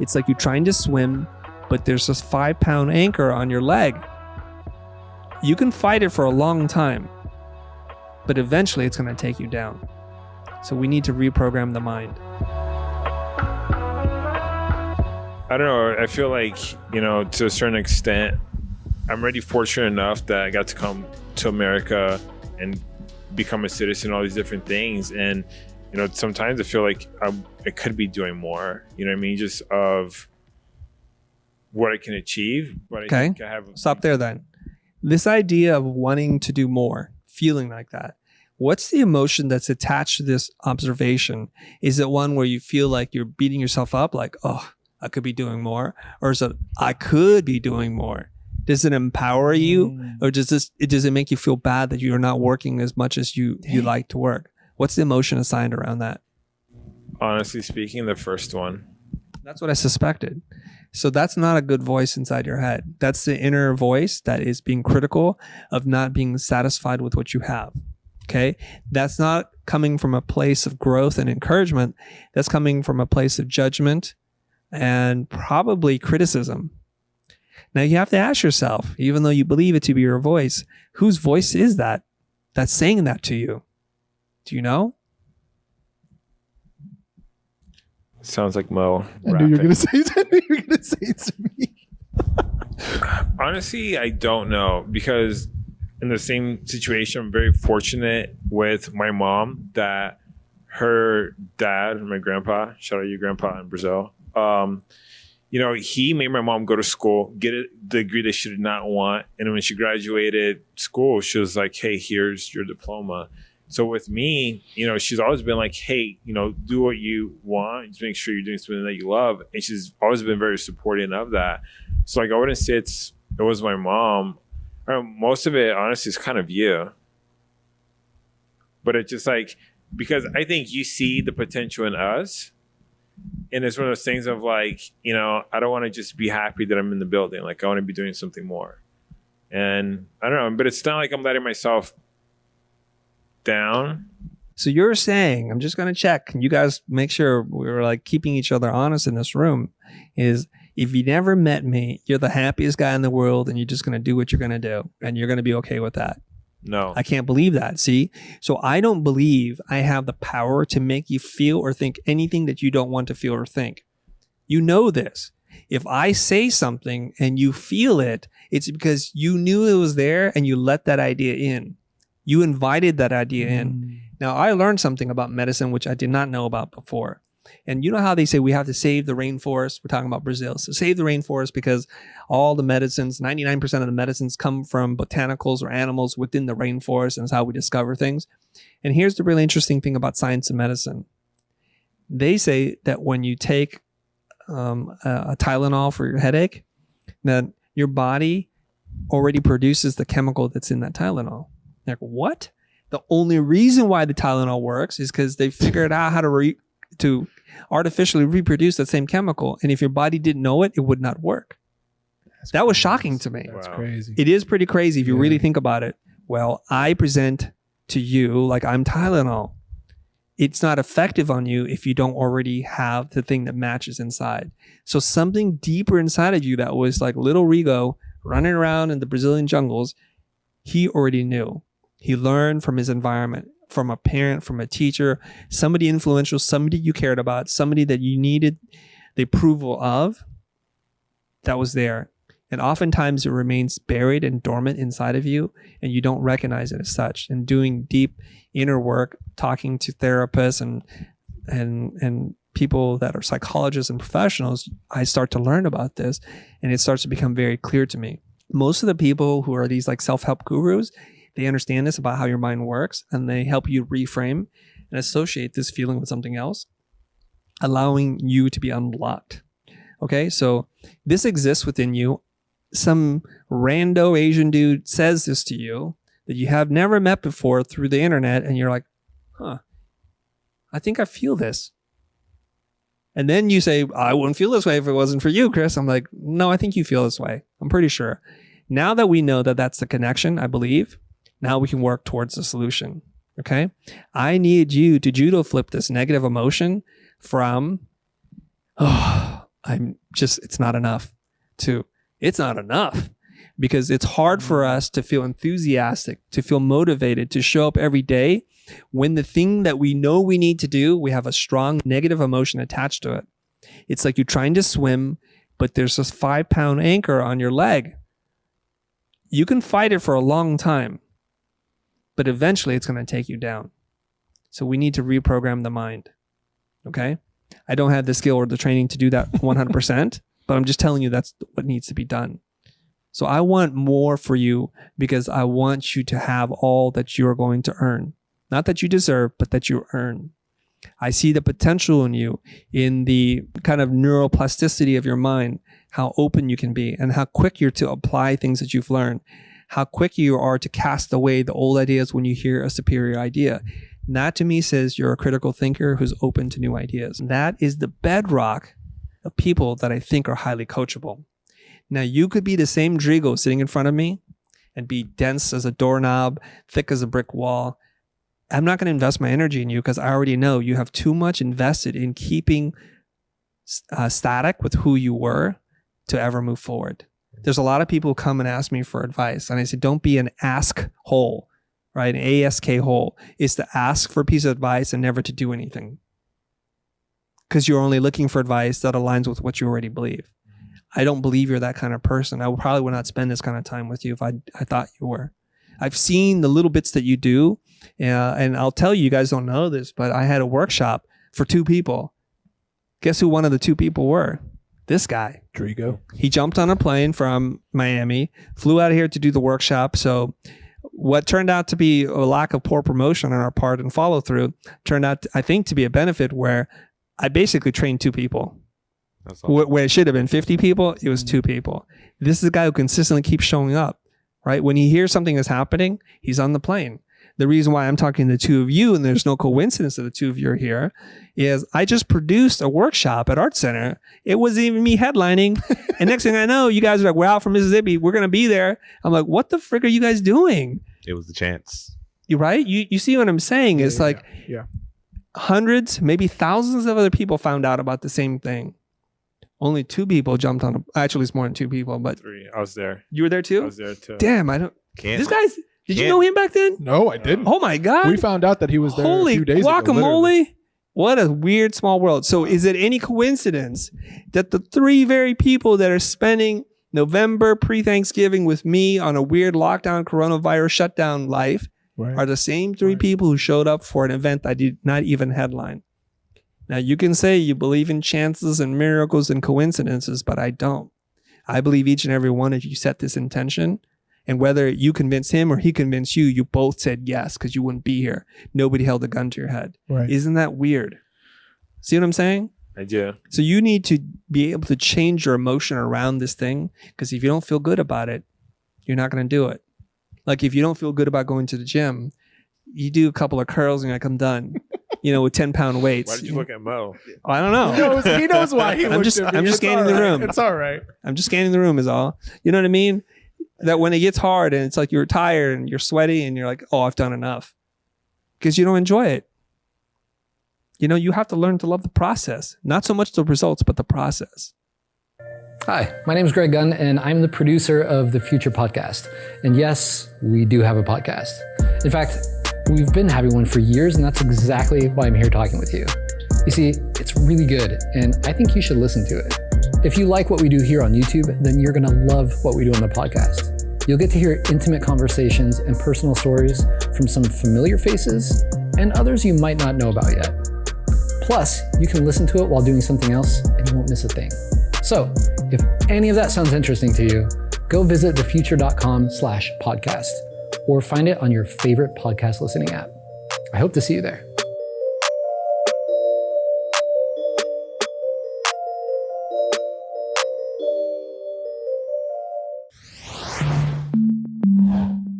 It's like you're trying to swim, but there's this 5-pound anchor on your leg. You can fight it for a long time, but eventually it's going to take you down. So we need to reprogram the mind. I don't know. I feel like, to a certain extent, I'm already fortunate enough that I got to come to America and become a citizen, all these different things. And, sometimes I feel like I could be doing more, just of what I can achieve. But Okay. I think I have... Stop there then. This idea of wanting to do more, feeling like that, what's the emotion that's attached to this observation? Is it one where you feel like you're beating yourself up, like, oh, I could be doing more? Or is it, I could be doing more? Does it empower you? Or does it make you feel bad that you're not working as much as you like to work? What's the emotion assigned around that? Honestly speaking, the first one. That's what I suspected. So that's not a good voice inside your head. That's the inner voice that is being critical of not being satisfied with what you have. Okay? That's not coming from a place of growth and encouragement. That's coming from a place of judgment and probably criticism. Now you have to ask yourself, even though you believe it to be your voice, whose voice is that that's saying that to you? Do you know? Sounds like Mo. I knew you were going to say it to me. Honestly, I don't know, because in the same situation, I'm very fortunate with my mom that her dad, my grandpa, shout out your grandpa in Brazil, he made my mom go to school, get a degree that she did not want. And when she graduated school, she was like, hey, here's your diploma. So with me, she's always been like, hey, do what you want. Just make sure you're doing something that you love. And she's always been very supportive of that. So I wouldn't say it was my mom. Most of it, honestly, is kind of you. But it's just because I think you see the potential in us. And it's one of those things of I don't want to just be happy that I'm in the building. I want to be doing something more. And I don't know, but it's not like I'm letting myself down. So you're saying, I'm just going to check, and you guys make sure we're keeping each other honest in this room, is if you never met me, you're the happiest guy in the world and you're just going to do what you're going to do and you're going to be okay with that. No. I can't believe that. See? So I don't believe I have the power to make you feel or think anything that you don't want to feel or think. You know this. If I say something and you feel it, it's because you knew it was there and you let that idea in. You invited that idea in. Now, I learned something about medicine, which I did not know about before. And you know how they say we have to save the rainforest? We're talking about Brazil. So save the rainforest because all the medicines, 99% of the medicines come from botanicals or animals within the rainforest, and it's how we discover things. And here's the really interesting thing about science and medicine. They say that when you take a Tylenol for your headache, that your body already produces the chemical that's in that Tylenol. Like, what? The only reason why the Tylenol works is because they figured out how to artificially reproduce that same chemical. And if your body didn't know it, it would not work. That was shocking to me. That's crazy. It is pretty crazy if you really think about it. Well, I present to you like I'm Tylenol. It's not effective on you if you don't already have the thing that matches inside. So something deeper inside of you that was like little Rigo running around in the Brazilian jungles, he already knew. He learned from his environment, from a parent, from a teacher, somebody influential, somebody you cared about, somebody that you needed the approval of, that was there. And oftentimes it remains buried and dormant inside of you, and you don't recognize it as such. And doing deep inner work, talking to therapists and people that are psychologists and professionals, I start to learn about this, and it starts to become very clear to me. Most of the people who are these self-help gurus, they understand this about how your mind works, and they help you reframe and associate this feeling with something else, allowing you to be unblocked. Okay, so this exists within you. Some rando Asian dude says this to you that you have never met before through the internet, and you're like, I think I feel this. And then you say, I wouldn't feel this way if it wasn't for you, Chris. I'm like, no, I think you feel this way. I'm pretty sure. Now that we know that that's the connection, I believe, now we can work towards the solution. Okay? I need you to judo flip this negative emotion from, I it's not enough it's not enough because it's hard for us to feel enthusiastic, to feel motivated, to show up every day when the thing that we know we need to do, we have a strong negative emotion attached to it. It's like you're trying to swim, but there's this 5-pound anchor on your leg. You can fight it for a long time, but eventually it's going to take you down. So we need to reprogram the mind. Okay? I don't have the skill or the training to do that 100%, but I'm just telling you that's what needs to be done. So I want more for you because I want you to have all that you're going to earn. Not that you deserve, but that you earn. I see the potential in you, in the kind of neuroplasticity of your mind, how open you can be and how quick you're to apply things that you've learned, how quick you are to cast away the old ideas when you hear a superior idea. And that to me says you're a critical thinker who's open to new ideas. And that is the bedrock of people that I think are highly coachable. Now, you could be the same Rodrigo sitting in front of me and be dense as a doorknob, thick as a brick wall. I'm not going to invest my energy in you because I already know you have too much invested in keeping static with who you were to ever move forward. There's a lot of people who come and ask me for advice. And I say, don't be an ask hole, right? An ASK hole is to ask for a piece of advice and never to do anything. Because you're only looking for advice that aligns with what you already believe. I don't believe you're that kind of person. I probably would not spend this kind of time with you if I thought you were. I've seen the little bits that you do. And I'll tell you, you guys don't know this, but I had a workshop for 2 people. Guess who one of the 2 people were? This guy. Rodrigo. He jumped on a plane from Miami, flew out of here to do the workshop. So what turned out to be a lack of poor promotion on our part and follow through turned out, I think, to be a benefit where I basically trained 2 people. That's awesome. Where it should have been 50 people, it was 2 people. This is a guy who consistently keeps showing up, right? When he hears something is happening, he's on the plane. The reason why I'm talking to the 2 of you, and there's no coincidence that the 2 of you are here, is I just produced a workshop at Art Center. It wasn't even me headlining. And next thing I know, you guys are like, we're out from Mississippi. We're going to be there. I'm like, what the frick are you guys doing? It was the chance. You right? You see what I'm saying? It's hundreds, maybe thousands of other people found out about the same thing. Only 2 people jumped on. Actually, it's more than 2 people, but 3. I was there. You were there too? I was there too. Damn, I don't. Can't. This guy's. Did you know him back then? No, I didn't. Oh my God. We found out that he was there a few days ago. Holy guacamole. Literally. What a weird small world. So is it any coincidence that the 3 very people that are spending November pre-Thanksgiving with me on a weird lockdown, coronavirus shutdown life are the same 3 people who showed up for an event I did not even headline? Now, you can say you believe in chances and miracles and coincidences, but I don't. I believe each and every one of you set this intention. And whether you convince him or he convinced you, you both said yes because you wouldn't be here. Nobody held a gun to your head. Right. Isn't that weird? See what I'm saying? I do. So you need to be able to change your emotion around this thing because if you don't feel good about it, you're not going to do it. Like if you don't feel good about going to the gym, you do a couple of curls and you're like, I'm done. With 10-pound weights. Why did you look at Mo? Oh, I don't know. He knows why he I'm just scanning the room. It's all right. I'm just scanning the room is all. You know what I mean? That when it gets hard and it's like you're tired and you're sweaty and you're like, oh, I've done enough. Because you don't enjoy it. You have to learn to love the process. Not so much the results, but the process. Hi, my name is Greg Gunn, and I'm the producer of the Futur Podcast. And yes, we do have a podcast. In fact, we've been having one for years, and that's exactly why I'm here talking with you. You see, it's really good, and I think you should listen to it. If you like what we do here on YouTube, then you're gonna love what we do on the podcast. You'll get to hear intimate conversations and personal stories from some familiar faces and others you might not know about yet. Plus, you can listen to it while doing something else and you won't miss a thing. So, if any of that sounds interesting to you, go visit thefutur.com/podcast or find it on your favorite podcast listening app. I hope to see you there.